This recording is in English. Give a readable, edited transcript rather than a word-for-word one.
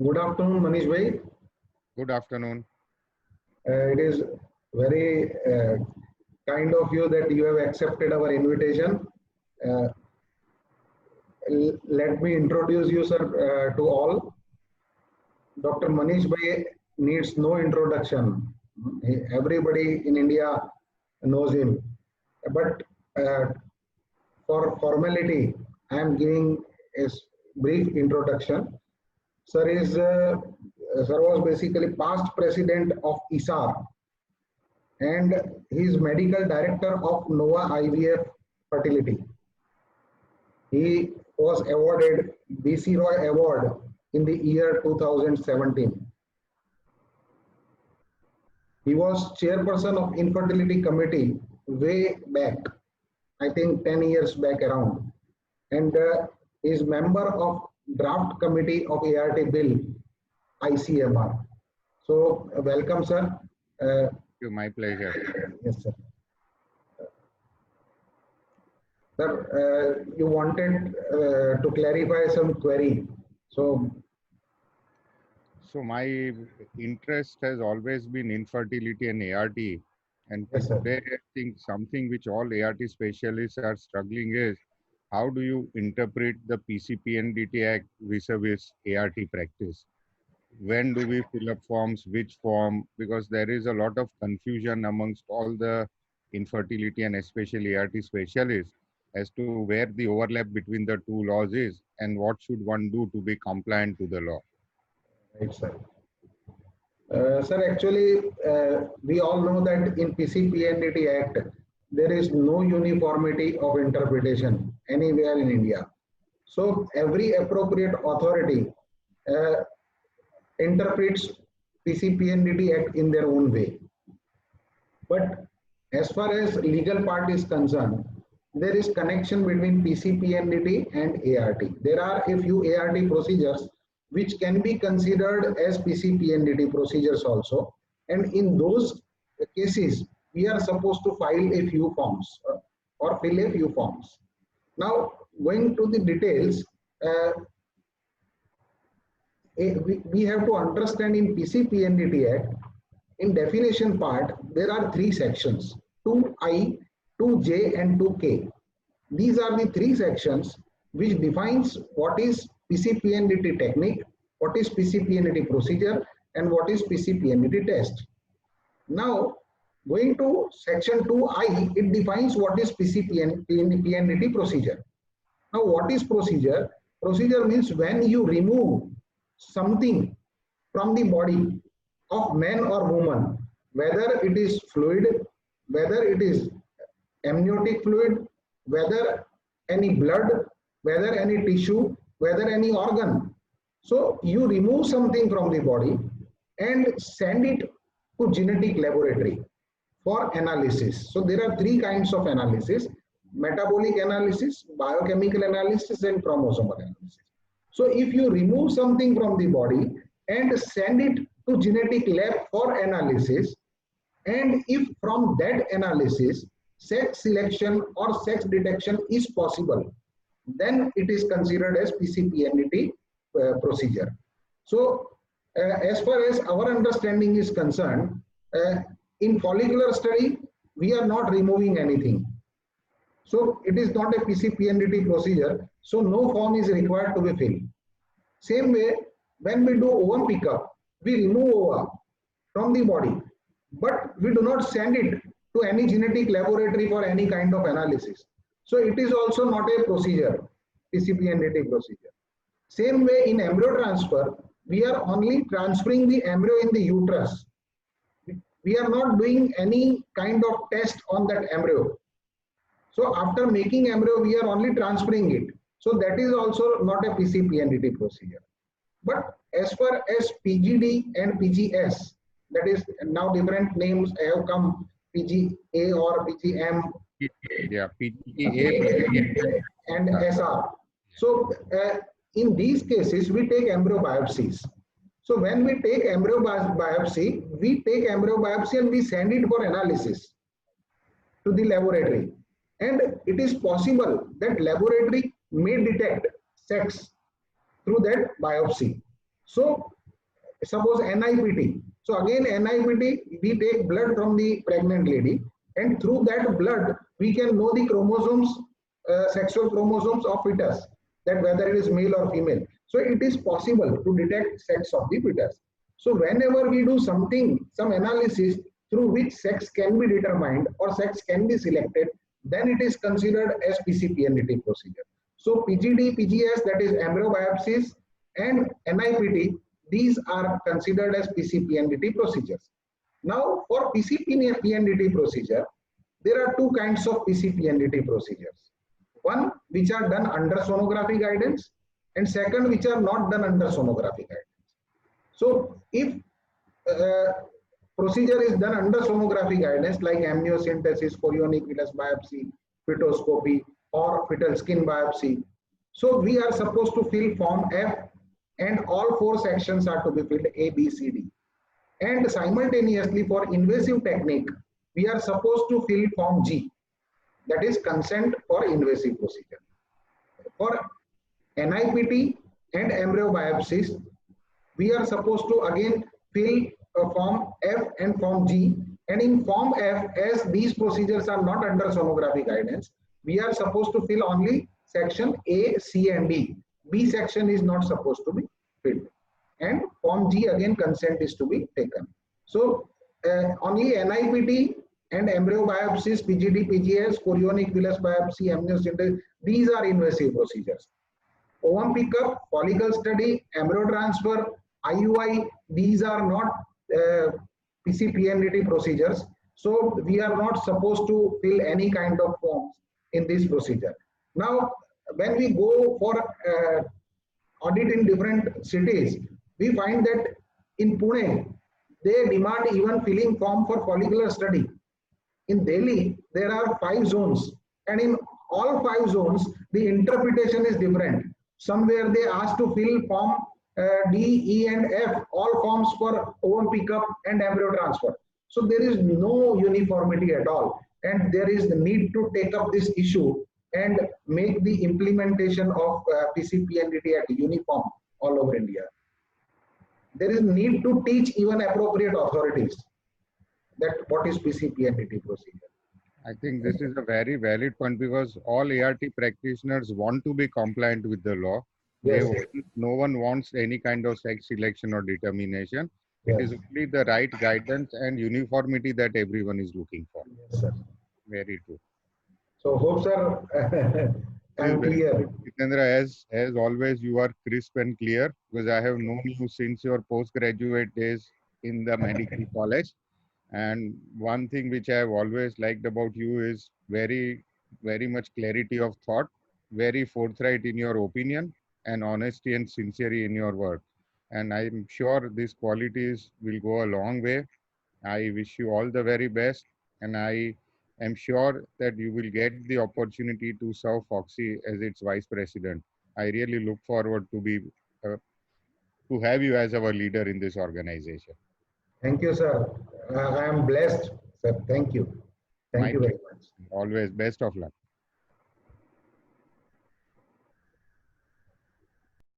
Good afternoon, Manish bhai. Good afternoon. It is very kind of you that you have accepted our invitation. Uh, Let me introduce you, sir, to all. Dr. Manish bhai needs no introduction. Everybody in India knows him. But uh, for formality, I am giving a brief introduction. Sir was basically past president of ISAR, and he is medical director of Nova IVF Fertility. He was awarded BC Roy Award in the year 2017. He was chairperson of Infertility Committee way back, I think 10 years back around, and is member of draft committee of ART bill ICMR. So welcome, sir. My pleasure. Yes, sir. Sir, you wanted to clarify some query. So my interest has always been infertility and ART. And yes, sir. today I think something which all ART specialists are struggling is how do you interpret the PCPNDT Act vis-a-vis ART practice? When do we fill up forms, which form? Because there is a lot of confusion amongst all the infertility and especially ART specialists as to where the overlap between the two laws is and what should one do to be compliant to the law. Right, sir. Sir, actually, we all know that in PCPNDT Act, there is no uniformity of interpretation anywhere in India. So every appropriate authority uh, interprets PCPNDT Act in their own way. But as far as legal part is concerned, there is connection between PCPNDT and ART. There are a few ART procedures which can be considered as PCPNDT procedures also. And in those cases, we are supposed to file a few forms or fill a few forms. Now, going to the details, we have to understand in PCPNDT Act, in definition part, there are three sections, 2I, 2J and 2K. These are the three sections which defines what is PCPNDT technique, what is PCPNDT procedure, and what is PCPNDT test. Now, going to section 2I, it defines what is PCPNDT procedure. Now, what is procedure? Procedure means when you remove something from the body of man or woman, whether it is fluid, whether it is amniotic fluid, whether any blood, whether any tissue, whether any organ. So you remove something from the body and send it to genetic laboratory for analysis. So there are three kinds of analysis: metabolic analysis, biochemical analysis, and chromosomal analysis. So if you remove something from the body and send it to genetic lab for analysis, and if from that analysis sex selection or sex detection is possible, then it is considered as PCPNDT procedure. So as far as our understanding is concerned, in follicular study, we are not removing anything. So it is not a PCPNDT procedure. So no form is required to be filled. Same way, when we do ovum pickup, we remove ova from the body, but we do not send it to any genetic laboratory for any kind of analysis. So it is also not a procedure, PCPNDT procedure. Same way in embryo transfer, we are only transferring the embryo in the uterus. We are not doing any kind of test on that embryo. So after making embryo, we are only transferring it. So that is also not a PCPNDT procedure. But as far as PGD and PGS, that is now different names have come, PGA or PGM. Yeah, PGA and SR. So in these cases, we take embryo biopsies. So when we take embryo biopsy, and we send it for analysis to the laboratory. And it is possible that laboratory may detect sex through that biopsy. So suppose NIPT. So again NIPT, we take blood from the pregnant lady, and through that blood we can know the chromosomes, sexual chromosomes of fetus, that whether it is male or female. So it is possible to detect sex of the fetus. So whenever we do something, some analysis through which sex can be determined or sex can be selected, then it is considered as PCPNDT procedure. So PGD, PGS, that is embryo biopsies, and NIPT, these are considered as PCPNDT procedures. Now, for PCPNDT procedure, there are two kinds of PCPNDT procedures. One, which are done under sonography guidance, and second, which are not done under sonography guidance. So, if procedure is done under sonography guidance like amniocentesis, chorionic villus biopsy, fetoscopy, or fetal skin biopsy, so we are supposed to fill form F, and all four sections are to be filled A, B, C, D. And simultaneously for invasive technique, we are supposed to fill form G, that is consent for invasive procedure. For NIPT and embryo biopsies, we are supposed to again fill form F and form G. And in form F, as these procedures are not under sonography guidance, we are supposed to fill only section A, C, and D. B section is not supposed to be filled. And form G, again consent is to be taken. So only NIPT and embryo biopsies, PGD, PGS, chorionic villus biopsy, amniocentesis, these are invasive procedures. Ovum pickup, follicle study, embryo transfer, IUI, these are not PCPNDT procedures. So we are not supposed to fill any kind of forms in this procedure. Now, when we go for audit in different cities, we find that in Pune, they demand even filling form for follicular study. In Delhi, there are 5 zones, and in all 5 zones, the interpretation is different. Somewhere they ask to fill form D, E, and F, all forms for ovum pickup and embryo transfer. So there is no uniformity at all, and there is the need to take up this issue and make the implementation of PCPNDT at uniform all over India. There is need to teach even appropriate authorities that what is PCPNDT procedure. I think this is a very valid point because all ART practitioners want to be compliant with the law. Yes. No one wants any kind of sex selection or determination. Yes. It is only the right guidance and uniformity that everyone is looking for. Yes, sir. Very true. So hope, sir, I'm clear. Jitendra, as always, you are crisp and clear because I have known you since your postgraduate days in the medical college. And one thing which I have always liked about you is very much clarity of thought, very forthright in your opinion, and honesty and sincerity in your work. And I'm sure these qualities will go a long way. I wish you all the very best, and I am sure that you will get the opportunity to serve Foxy as its vice president. I really look forward to have you as our leader in this organization. Thank you, sir. I am blessed, sir. Thank you. Thank you very much. Always best of luck.